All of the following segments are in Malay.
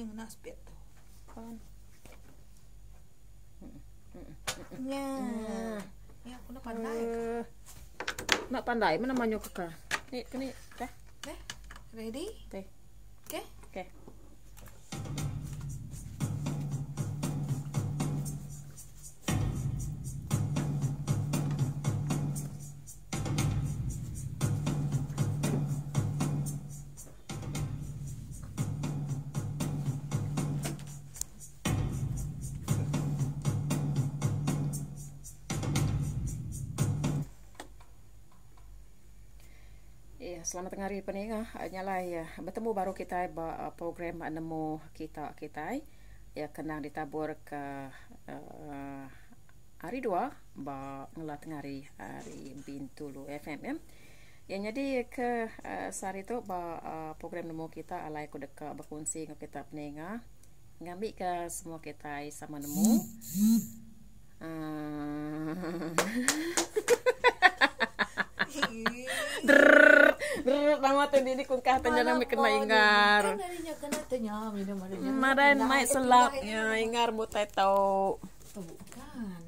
yang naspet tuh Kan. ya ya aku nak pandai Nak pandai mana manyo kakak. Nih, kini teh. ready Teh. oke Oke. Selamat tengah hari peningah nyala ya bertemu baru kita program nemu kita ya kenang ditabur ke hari 2 ba ngelat tengah hari Bintulu FM ya jadi ke sehari itu program nemu kita alai ku deka berkongsi dengan kita peningah ngambil ke semua kita sama nemu nama tu ini kungkah tanya nama kena ingar. Kan darinya kena tanya minum adanya. Madan mai selap ya ingar mutai tau. Tuh kan.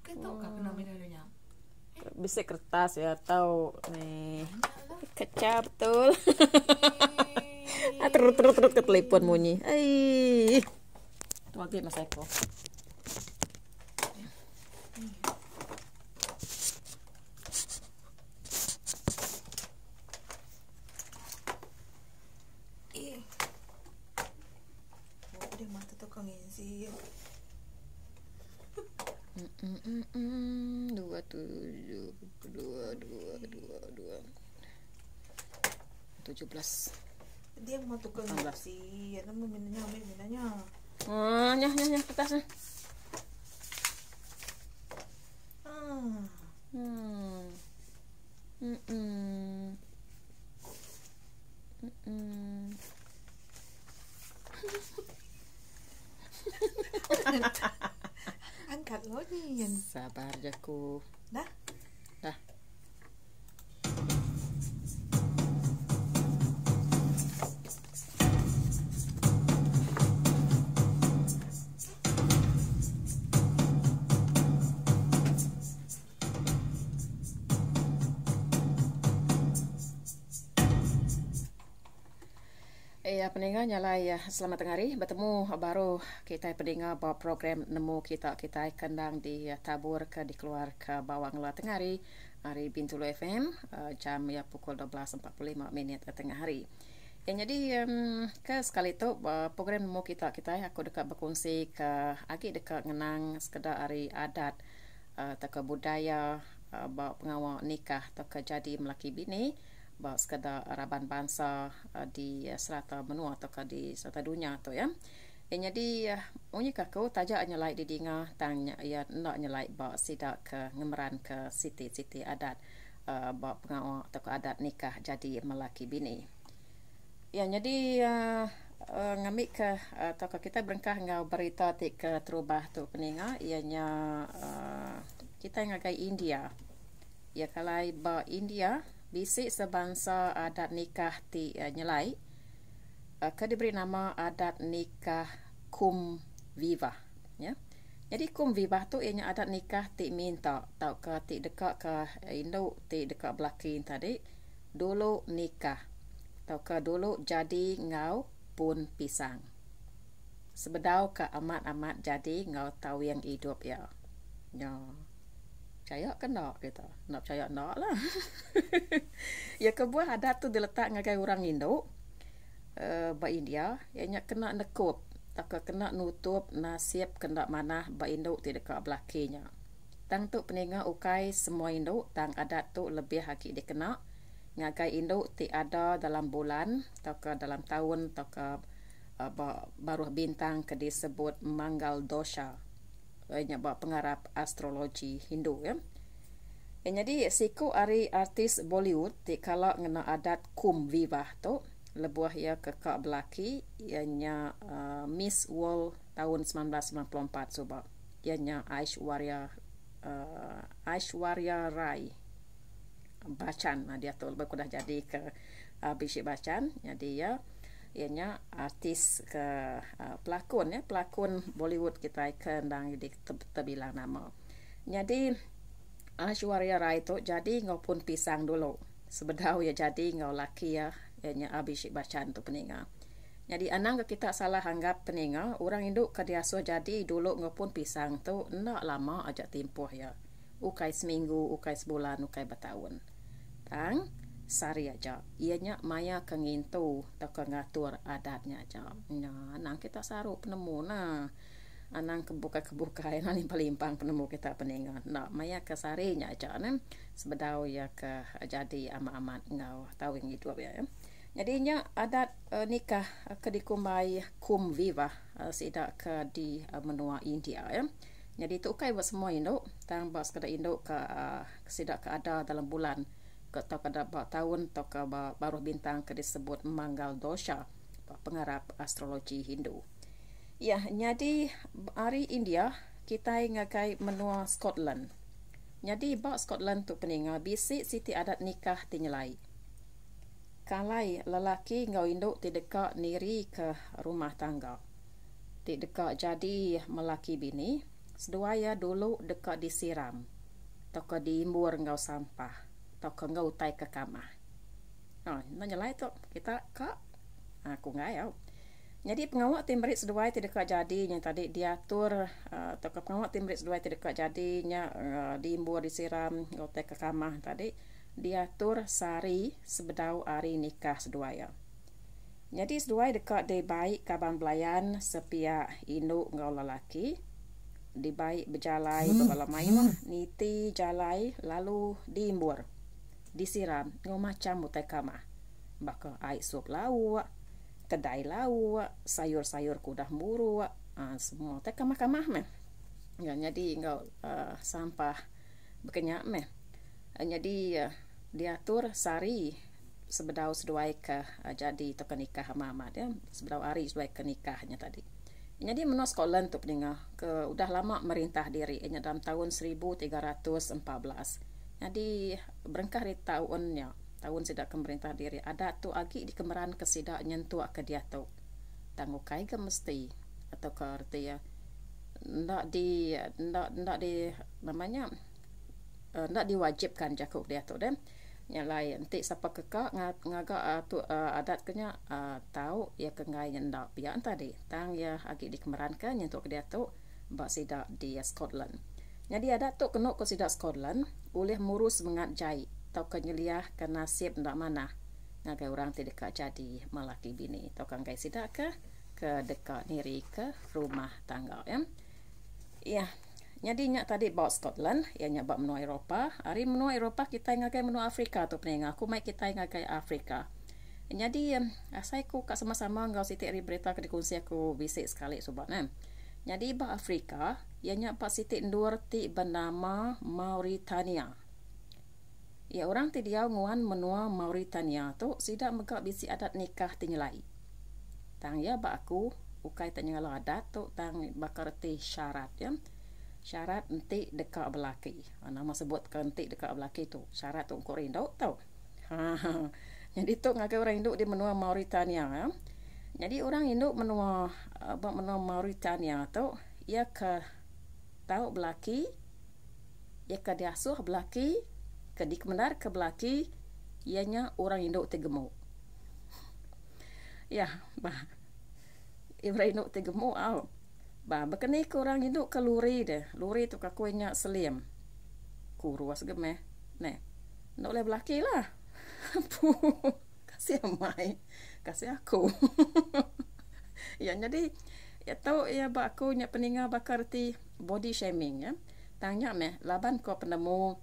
Kan tahu kah kena minum adanya. Bisa kertas ya tahu nih. Kecap betul. Terus ke telepon bunyi. Tu lagi Mas Eko. Dia mata tu kau ngisi. 17. Dia mau tukang ngisi. Ada mau minanya. Nyah kertasnya. Angkat lo nih. Sabar jaku. Dah. Pendengar nyala ya selamat tengah hari bertemu baru kita pendengar bawa program nemu kita kendang di tabur ke dikeluar ke bawah ngeluar tengah hari Bintulu FM jam ya pukul 12.45 tengah hari. Jadi ke sekali itu program nemu kita aku dekat berkongsi ke agak dekat ngenang sekedar hari adat atau budaya bawa pengawal nikah atau jadi melaki bini bahawa sekadar araban bangsa di serata benua atau di serata dunia tu ya. Jadi unyi kakau tajak nyelai di dinga tang ya nak nyelai bahawa sidak ke ngemeran ke siti adat bahawa pengawal atau adat nikah jadi melaki bini. Ya jadi ngambil ke atau kita berengkah ngau berita ke terubah tu peninga ianya kita ngagai India. Ya kalau ba India bisik sebangsa adat nikah ti nyelai ke diberi nama adat nikah kum vivah ya. Jadi kum vivah tu ianya adat nikah ti minta tau ke ti dekat ke Indo ti dekat Belakin tadi dulu nikah tau ke dulu jadi ngau pun pisang sebedau ke amat jadi ngau tahu yang hidup ya. Percaya ke nak gitu. Nak percaya nak lah. Ya kebuah adat tu diletak ngagai orang Indo ba India ianya kena nekup tak kena nutup nasib kena mana ba Indo tidak ke belakinya. Tang tu peninga ukai semua Indo tang adat tu lebih haki dikena ngagai Indo ti ada dalam bulan atau ke dalam tahun atau ke baruh bintang ke disebut Manggal Dosha. Ianya ba pengarap astrologi Hindu ya. Jadi siku ari artis Bollywood di kala ngena adat kum vivah tu lebuah ya kekak belaki ianya Miss World tahun 1994 coba ianya Aishwarya Rai Bachchan dia tu lebih dah jadi ke Abhishek Bachchan jadi ya ianya artis ke pelakon ya, pelakon Bollywood kita kendang di terbilang nama. Jadi Aishwarya Rai tu jadi ngau pun pisang dulu. Sebedau ya jadi ngau laki ya, ianya Abhishek Bachchan tu peninga. Jadi anang kita salah anggap peninga, orang Indo kediaso jadi dulu ngau pun pisang tu nak lama aja tempoh ya. Ukai seminggu, ukai sebulan, ukai bertahun. Tang sari aja. Ianya maya kengintu atau kengatur adatnya aja. Nah, nang kita saru penemu nah. Anang kebuka yang limpang penemu kita peningan. Nah, maya kesarinya aja nih. Sebedau ya ke jadi amat-amat ngau tahu yang itu ya. Jadinya adat nikah ke dikumai kum viva sidak ke di menua India ya. Jadi itu kai buat semua Indo, tang bas kada Indo ke sidak ke ada dalam bulan atau kada tahun atau ke baru bintang ke disebut Manggal Dosha, pengarap astrologi Hindu. Ya, jadi hari India kita ngakai menua Scotland. Jadi bak Scotland tu peninga bisi siti adat nikah tinyelai. Kalai lelaki ngau Indo tidak niri ke rumah tangga. Tidak jadi melaki bini, seduaya dulu dekat disiram. Atau ke diimbur ngau sampah. Atau ke ngau tai ke kamah. Oh, nanyalai tu kita kak aku ngayau. Jadi pengawak timberit seduai tidak jadi yang tadi diatur atau ke pengawak timberit seduai tidak jadinya diimbur disiram ngau tai ke kamah tadi diatur sari sebedau hari nikah seduaya. Jadi seduai dekat di baik kaban belayan sepia induk ngau lelaki. Di baik berjalai berbalamai niti jalai lalu diimbur. Disiram ngau macam mutai kamah. Baka air sup lauk, kedai lauk, sayur-sayur kudah buru, semua tai kamah-kamah meh. Ya, jadi ngau sampah berkenyak meh. Jadi diatur sari sebedau seduai ke jadi to nikah Muhammad ya, sebedau hari seduai ke nikahnya tadi. Jadi menua Scotland tu peningah ke udah lama merintah diri dalam tahun 1314. Jadi berengkah di tahunnya, tahun sidak kemerintah diri. Ada tu agi di kemeran kesidak nyentuh ke dia tu. Tanggukai ke mesti atau ke arti ya. Ndak di namanya ndak diwajibkan jakuk dia tu dan yang lain nanti siapa kekak ngaga tu adat kenya tahu ya kengai ndak pian tadi tang ya agi di kemeran kan nyentuh ke dia tu bak sidak di Scotland. Jadi ada tu kena ke sidak Scotland oleh murus mengat jai atau kenyeliah ke nasib ndak mana ngagai orang tidak jadi malaki bini atau kan gai sidak ke dekat niri ke rumah tangga ya. Ya, jadi tadi bawa Scotland, ya bawa menua Eropah. Hari menua Eropah kita ngagai menua Afrika tu pening. Aku mai kita ngagai Afrika. Jadi saya ku kat sama-sama ngau siti ri berita ke dikongsi aku bisik sekali sobat nah. Jadi ba Afrika, ianya pak siti ndur ti bernama Mauritania. Ya orang ti dia nguan menua Mauritania tu sidak megak bisi adat nikah tinyelai. Tang ya ba aku ukai tanya adat tu tang bakar ti syarat ya. Syarat nanti dekat belaki. Nama sebut nanti dekat belaki tu. Syarat tu kau rindu tau. Jadi tu ngagai orang Indo di menua Mauritania ya. Jadi orang Indo menua Mauritania tu ia ke tahu belaki, ia ke diasuh belaki, ke dikemendar ke belaki, ianya orang Indo tegemuk. Ya, bah. Orang Indo tegemuk au. Bah, bekeni ke orang Indo ke luri deh. Luri tu kakunya selim. Kuruas gemeh. Nih. Nak boleh belaki lah. Kasih amai. Kasih aku. Ya, jadi ya tahu ya ba aku nya peninga bakar ti body shaming ya. Tanya meh laban ko penemu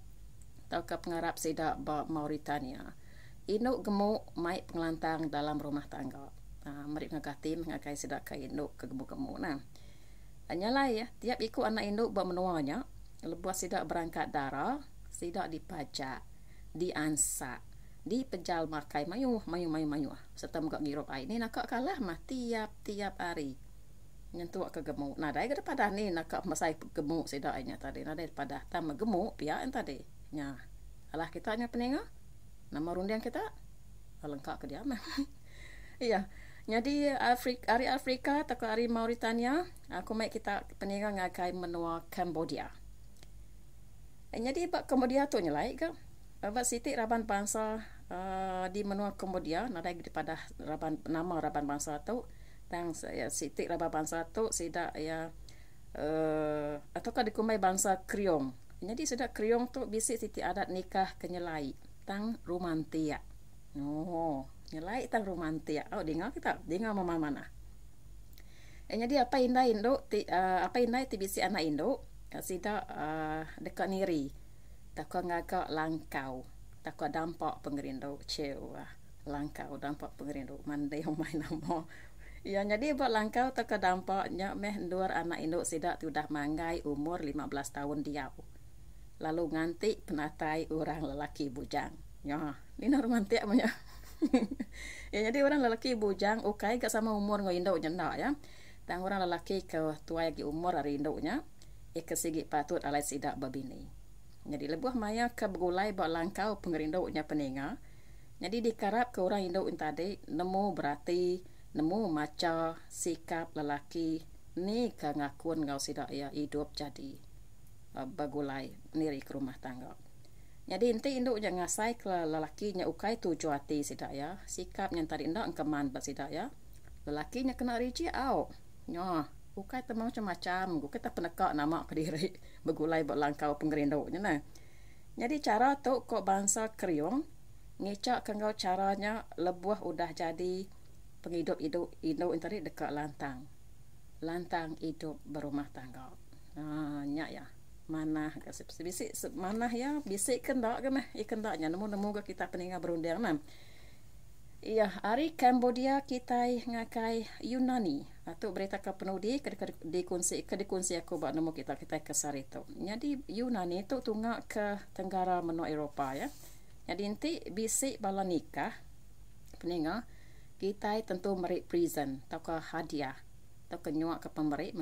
tau ke pengarap sidak ba Mauritania. Induk gemuk mai pengelantang dalam rumah tangga. Merik ngagati mengakai sidak ke induk ke gemuk-gemuk nah. Hanyalah ya, tiap ikut anak induk ba menuanya, lepas sidak berangkat darah, sidak dipajak, diansak, dipejal makai mayu. Serta muka girup air ni nak kalah mah tiap hari. Nyentuh ke gemuk. Nah, dai daripada ni nak masai gemuk sidaknya tadi. Nah, daripada tam gemuk pian tadi. Nya. Alah kita nya peninga. Nama rundiang kita lengkap ke dia mah. Iya. Jadi hari Afrika atau hari Mauritania, aku mai kita peninga ngakai menua Cambodia. Jadi bak Cambodia tu nyelai ke? Bak siti raban bangsa di menua Cambodia, nadai daripada nama raban bangsa tu, tang ya siti raban bangsa tu sida ya ataukah dikumai bangsa Kriong. Jadi sida Kriong tu bisi siti adat nikah kenyelai tang romantia. Oh, nyelai tang romantia. Oh, dengar kita, dengar mama mana. Jadi apa indah Indo, apa indah ti bisi anak Indo, sida dekat niri. Takwa ngagak langkau. Takwa dampak pengerindo cewa. Langkau dampak pengerindo. Mandai yang main nama. Ya, jadi buat langkau takwa dampaknya meh dua anak Indo sida sudah manggai umur 15 tahun dia. Lalu nganti penatai orang lelaki bujang. Ya, ini romantik namanya. Ya, jadi orang lelaki bujang ukai gak sama umur ngo Indo nyendak ya. Tang orang lelaki ke tua lagi umur hari Indo-nya, sigi patut alai sidak babini. Jadi lebuh maya ke begulai buat langkau pengerindu-nya peninga. Jadi dikarap ke orang Indo tadi nemu berarti nemu maca sikap lelaki ni ke ngakun ngau sidak ya hidup jadi bagulai niri ke rumah tangga. Jadi inti Indo nya ngasai ke lelaki nya ukai tuju hati sidak ya. Sikap yang tadi ndak engkeman ba sidak ya. Lelaki nya kena riji au. Nya, ukai temang macam-macam, gu kita penekak nama ke diri begulai buat langkau pengerindu-nya nah. Jadi cara tu kok bangsa Kriong ngicak kengau caranya lebuah udah jadi penghidup Indo tadi dekat lantang. Lantang hidup berumah tangga. Nya ya. Mana kasih bisik mana ya bisik kendak ke mah ikan daknya nemu ke kita peninga berundang nah. Iya, hari Cambodia kita ngakai Yunani atau berita ke penudi dikunci aku buat nemu kita ke sarito. Jadi Yunani itu tunggak ke tenggara menua Eropah ya. Jadi inti bisik bala nikah peninga kita tentu meri present atau ke hadiah atau ke nyuak ke pemberi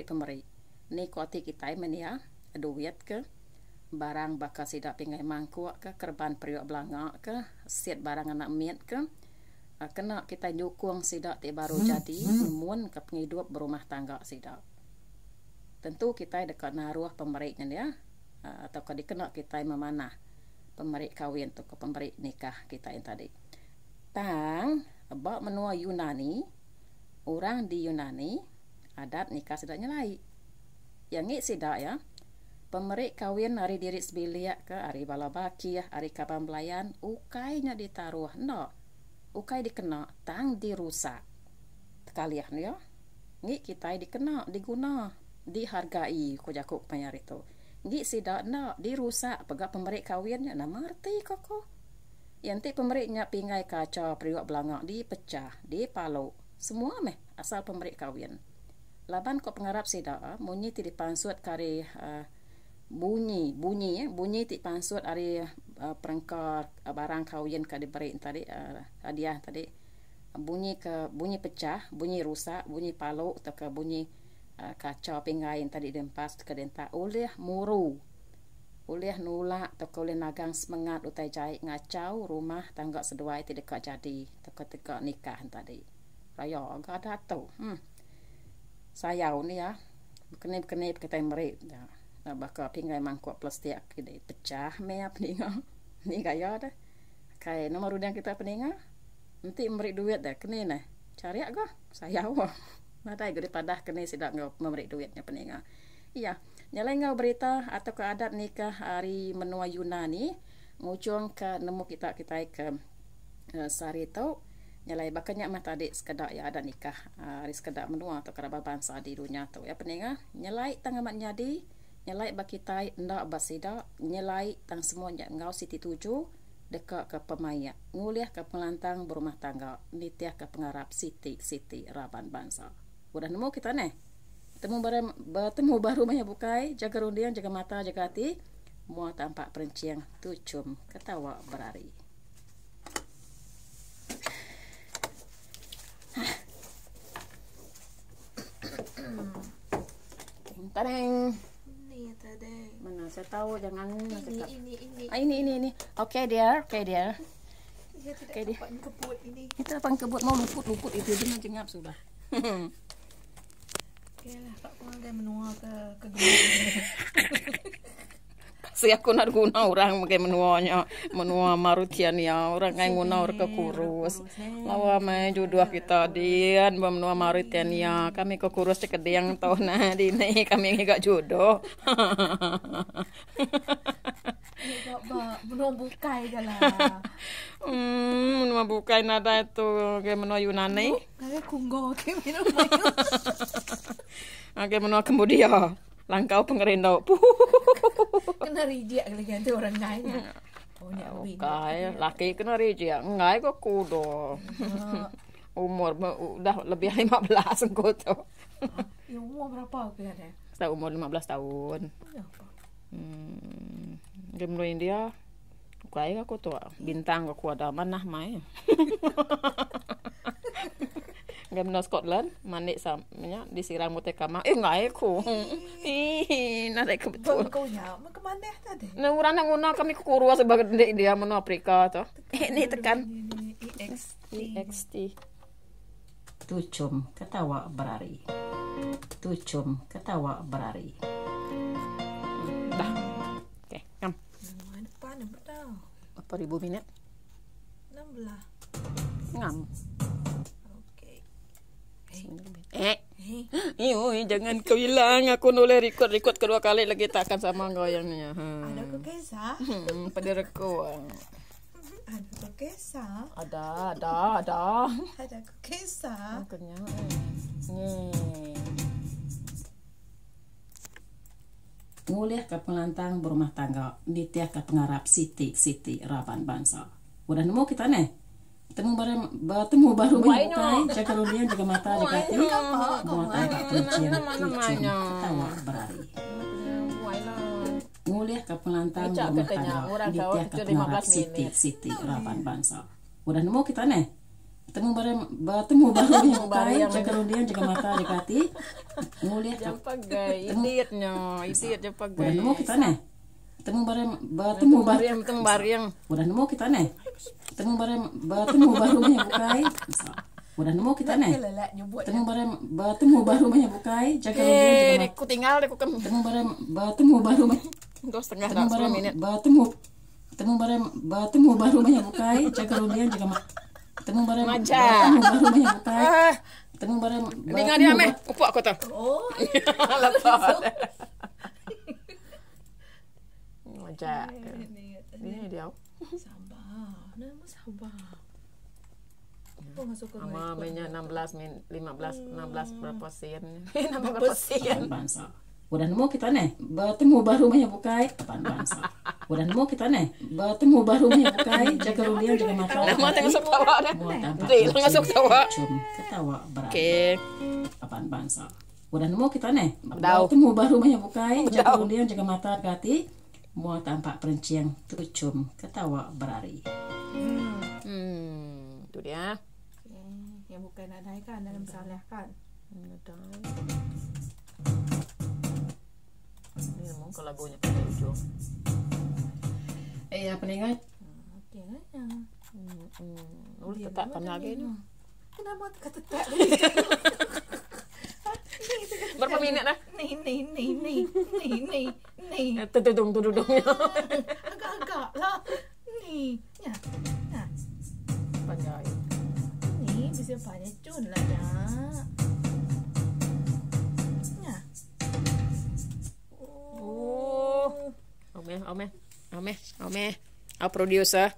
pemberi. Ni kuati kita menia duit ke barang bakal sidak pingai mangkuk ke kerban periuk belanga ke siat barang anak miat ke kena kita nyukung sidak ti baru jadi mun ke penghidup berumah tangga sidak. Tentu kita dekat naruh pemberinya ya atau ke dikena kita memanah pemberi kawin tu ke pemberi nikah kita yang tadi. Tang bak menua Yunani, orang di Yunani adat nikah sidaknya lai. Yang ni sidak ya. Pemberi kawin hari diri sebilia ke hari balabaki hari kapan belayan ukainya ditaruh no ukai dikena tang dirusak sekalian ya ngi kita dikena diguna dihargai ko jakuk payar itu ngi sidak no dirusak pegak pemberi kawinnya na marti koko yanti pemberinya pingai kaca priwak belanga dipecah dipalo semua meh asal pemberi kawin laban ko pengarap sidak munyi ti dipansut kari bunyi ti pansut ari perengkar barang kawin ka diberi tadi hadiah tadi bunyi pecah bunyi rusak bunyi palo atau ke bunyi kaca pingain tadi dempas ke denta oleh muru oleh nulak atau ke oleh nagang semangat utai cai ngacau rumah tangga seduai ti dekat jadi teka nikah tadi raya agak ada tu sayau ni ya kenip kita meri bakal pingai mangkuk plastik kita pecah me peninga ni gaya dah kai nomor udang kita peninga nanti memberi duit dah kene nah cari agak saya nada gede padah kene sidak ngau memberi duitnya peninga iya nyalai ngau berita atau ke adat nikah hari menua Yunani ngucung ke nemu kita ke sarito nyalai bakanya mah tadi sekedar ya ada nikah hari sekedar menua atau kerabat bangsa di dunia tu ya peninga nyalai tangamat nyadi nyelai bakitai ndak basida nyelai tang semuanya ngau siti tuju dekat ke pemaya nguliah ke pelantang berumah tangga nitiah ke pengarap siti raban bangsa udah nemu kita nih bertemu baru maya bukai jaga rundian jaga mata jaga hati mua tampak perenciang tucum ketawa berari Tareng. Mana saya tahu jangan ini. Ini. Okay dear. Dia tidak Oke, dia. dapat kebut ini. Itu apa kebut mau luput itu dia jengap sudah. Oke lah, Kak Kuangga menua ke gemuk. Si aku nak guna orang pakai menua marutian ya orang kayak guna orang ke kurus. Lawa main jodoh kita dian menua marutian ya kami ke kurus cek yang tahu nah di ini kami gak jodoh. Ya Kak, menua bukai galah. Menua bukai nada itu kayak menua Yunani. Kayak kunggo ke minum. Kayak menua Kambodia. Langkau pengerindau. Kena reject lagi nanti orang lain. Oh, ni Oke, laki kena reject. Enggak, kok kudo. Umur udah lebih 15 engkau tuh. Ya umur berapa aku ada? Saya umur 15 tahun. Ya apa? Dia mulai India. Kayak aku tuh bintang aku ada mana main. Game no Scotland, manik samanya disiram mute kamar. Enggak aku. Nada kebetul. Kau nya, mau kemana tadi? Nah, orang nak guna kami kurus sebagai dia menu Afrika tuh. Ini tekan. EXT. Tucum ketawa berari. Tucum ketawa berari. Dah. Oke, kam. Mana pan betul? Apa ribu minit? 16. Ngam. Oke. Jangan kau hilang. Aku nulis record kedua kali lagi takkan sama goyangnya. Ada ke kisah? Pada rekor. Ada ke kisah? Ada. Ada ke kisah? Makanya. Nguliah ke pelantang berumah tangga. Nitiah ke pengarap Siti Raban Bangsa. Udah nemu kita nih? Temu baru bukai jaga rudian jaga mata jaga hati buat tampak kucing ketawa berari nguliah ke pelantang rumah tangga nitiah ke pengarap Siti Raban Bangsa udah nemu kita nih temu baru bukai jaga rudian jaga mata jaga hati nguliah ke udah nemu kita nih temu bareng udah nemu kita nih temu baru bukai udah nemu kita nih temu baru bukai jaga rudian jaga mata tinggal deh temu baru 2,5 menit temu baru bukai jaga rudian jaga mata temu baru bukai temu baru dengar dia meh upuk aku tuh oh lepas ngajak ini dia sabar apa masuk ke mainnya 16 berapa sen 16% bangsa udah nemu kita nih temu baru bukai apaan bangsa udah nemu kita nih temu baru bukai jaga rudian jaga mata mau masuk tawa dah masuk tawa ketawa berarti apaan bangsa udah nemu kita nih temu baru bukai jaga rudian jaga mata hati mau tampak perincian tucum ketawa berari itu dia yang bukan nadai kan dalam salah kan nadai ini memang kalau lagunya pada ujung apa nih guys oke lah ya tetapkan lagi ini kenapa ketetak berapa minit dah nih tudung agak lah nih ya panjang nih bisa panjang cun lah ya Ome producer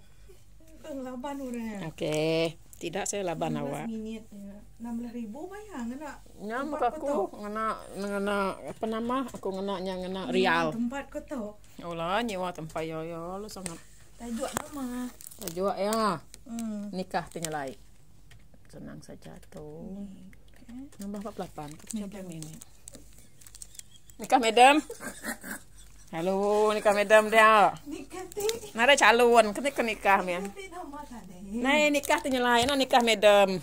laban udah oke tidak saya laban awak 16.000 bayang nak nyam aku ngena apa nama aku ngena rial tempat kau tahu olah nyewa tempat yo lu sangat tajuk nama tajuk ya nikah tinggal lain senang saja tuh nambah 48 menit nikah madam halo nikah madam dia nikah ti nada calon ketika nikah ya nah nikah tinggal lain nikah madam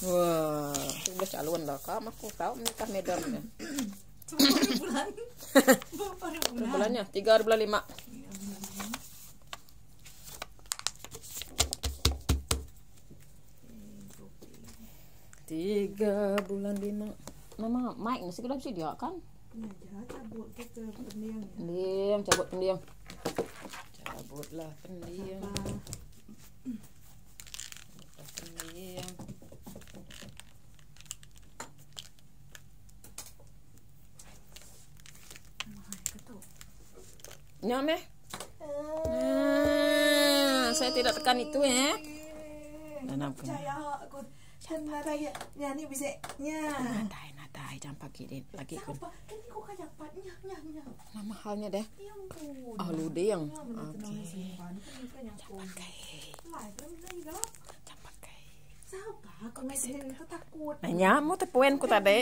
wah udah calon dah kamu aku tahu nikah madam ya bulannya 3 bulan 5 3 bulan 5. Nama Mike nasi kedap sih dia kan? Ya, jangan cabut ke pendiang. Pendiam, cabut pendiam. Cabutlah pendiam. Pendiam. Nyam saya tidak tekan itu ya. Nanam percaya aku. Natai ni bisa nya. Natai jangan pakai lagi kun. Apa? Ini kok kayak patnya nya. Nama halnya deh. Ya ampun. Ah ludeng. Okey. Siapa? Aku masih takut. Nanya mau tepuin ku tadi.